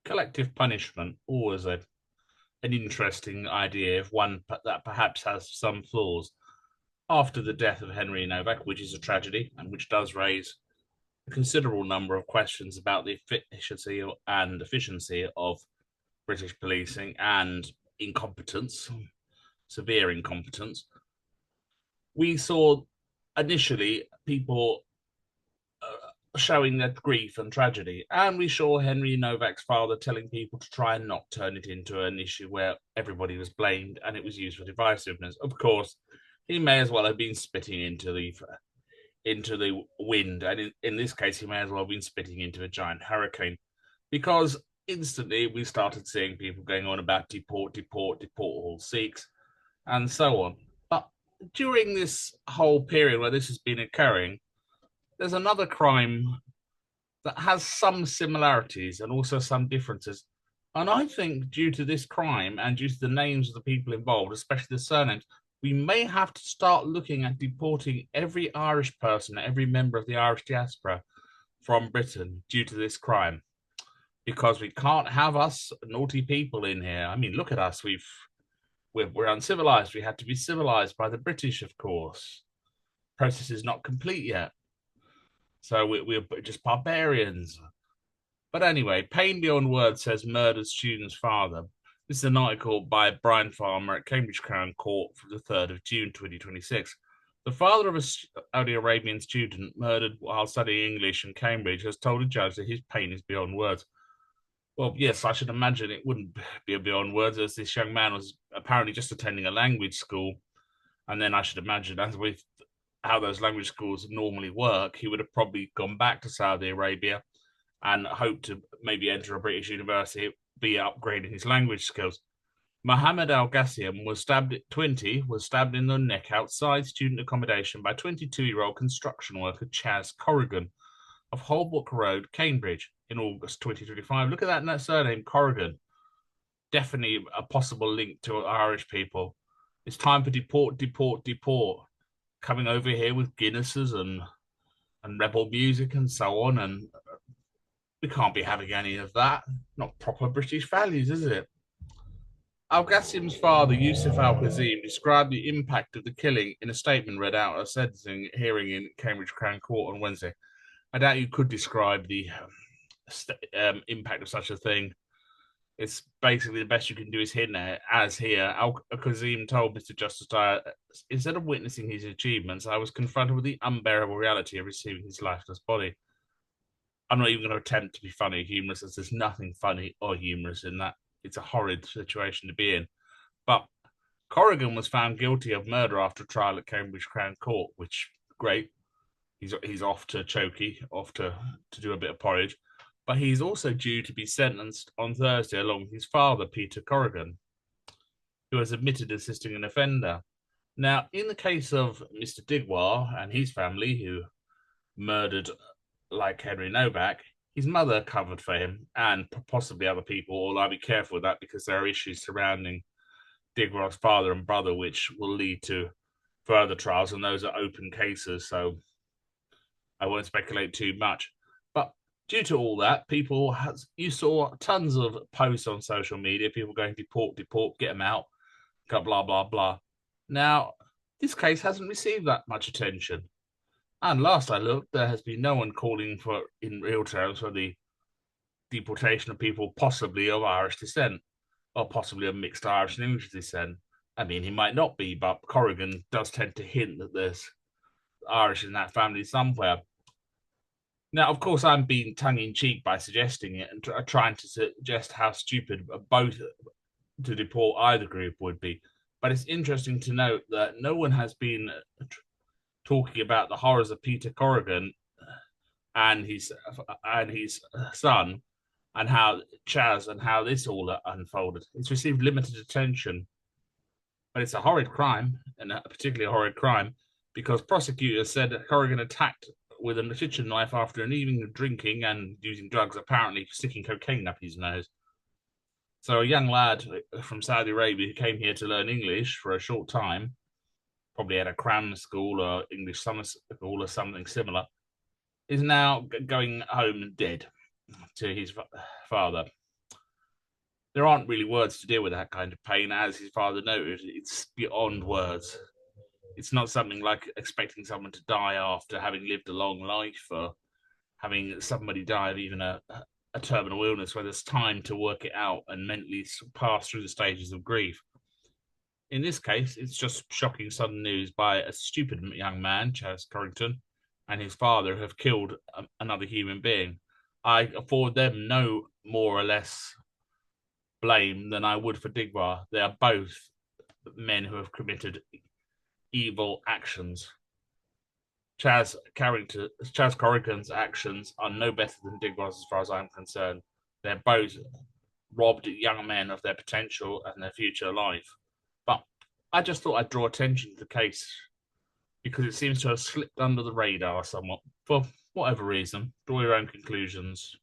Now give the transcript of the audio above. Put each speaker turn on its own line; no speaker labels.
collective punishment, always an interesting idea, if one that perhaps has some flaws. After the death of Henry Novak, which is a tragedy and which does raise a considerable number of questions about the efficiency and efficiency of British policing and incompetence, severe incompetence, we saw initially people showing their grief and tragedy. And we saw Henry Novak's father telling people to try and not turn it into an issue where everybody was blamed and it was used for divisiveness. Of course, he may as well have been spitting into the wind, and in this case, he may as well have been spitting into a giant hurricane, because instantly we started seeing people going on about deport, deport, deport all Sikhs, and so on. But during this whole period where this has been occurring, there's another crime that has some similarities and also some differences. And I think due to this crime and due to the names of the people involved, especially the surnames, we may have to start looking at deporting every Irish person, every member of the Irish diaspora from Britain due to this crime. Because we can't have us naughty people in here. I mean, look at us. We're uncivilized. We had to be civilized by the British, of course. Process is not complete yet. So we're just barbarians. But anyway, Pain Beyond Words says murdered student's father. This is an article by Brian Farmer at Cambridge Crown Court for the 3rd of June 2026. The father of a Saudi Arabian student murdered while studying English in Cambridge has told a judge that his pain is beyond words. Well, yes, I should imagine it wouldn't be beyond words, as this young man was apparently just attending a language school. And then I should imagine, as with how those language schools normally work, he would have probably gone back to Saudi Arabia and hoped to maybe enter a British university, be upgrading his language skills. Mohammed Algasim was stabbed at 20, was stabbed in the neck outside student accommodation by 22-year-old construction worker Chas Corrigan of Holbrook Road, Cambridge, in August 2025. Look at that surname, Corrigan. Definitely a possible link to Irish people. It's time for deport, deport, deport. Coming over here with Guinnesses and rebel music and so on, and we can't be having any of that. Not proper British values, is it? Al-Qassim's father, Yusuf Al-Qazim, described the impact of the killing in a statement read out at a sentencing hearing in Cambridge Crown Court on Wednesday. I doubt you could describe the impact of such a thing. It's basically the best you can do is hidden it, as here. Al-Qazim told Mr. Justice Dyer, instead of witnessing his achievements, I was confronted with the unbearable reality of receiving his lifeless body. I'm not even going to attempt to be funny or humorous, as there's nothing funny or humorous in that. It's a horrid situation to be in. But Corrigan was found guilty of murder after trial at Cambridge Crown Court, which, great. He's off to Chokey, off to do a bit of porridge. But he's also due to be sentenced on Thursday along with his father, Peter Corrigan, who has admitted assisting an offender. Now, in the case of Mr. Digwar and his family, who murdered, like Henry Novak, his mother covered for him and possibly other people, although I'll be careful with that because there are issues surrounding Digwar's father and brother, which will lead to further trials, and those are open cases, so I won't speculate too much. But due to all that, you saw tons of posts on social media, people going deport, deport, get them out, blah, blah, blah. Now, this case hasn't received that much attention. And last I looked, there has been no one calling for, in real terms, for the deportation of people possibly of Irish descent, or possibly of mixed Irish and English descent. I mean, he might not be, but Corrigan does tend to hint that there's Irish in that family somewhere. Now, of course, I'm being tongue-in-cheek by suggesting it and trying to suggest how stupid both to deport either group would be. But it's interesting to note that no one has been talking about the horrors of Peter Corrigan and his son, and how Chas and how this all unfolded. It's received limited attention, but it's a horrid crime, and a particularly horrid crime, because prosecutors said that Corrigan attacked with a kitchen knife after an evening of drinking and using drugs, apparently sticking cocaine up his nose. So a young lad from Saudi Arabia who came here to learn English for a short time, probably at a cram school or English summer school or something similar, is now going home dead to his father. there aren't really words to deal with that kind of pain. As his father noted, it's beyond words. It's not something like expecting someone to die after having lived a long life, or having somebody die of even a terminal illness where there's time to work it out and mentally pass through the stages of grief. In this case, it's just shocking sudden news by a stupid young man, Chas Corrigan, and his father have killed another human being. I afford them no more or less blame than I would for Digbar. They are both men who have committed evil actions. Chas Corrigan's actions are no better than Digbar's as far as I'm concerned. They're both robbed young men of their potential and their future life. But I just thought I'd draw attention to the case because it seems to have slipped under the radar somewhat for whatever reason. Draw your own conclusions.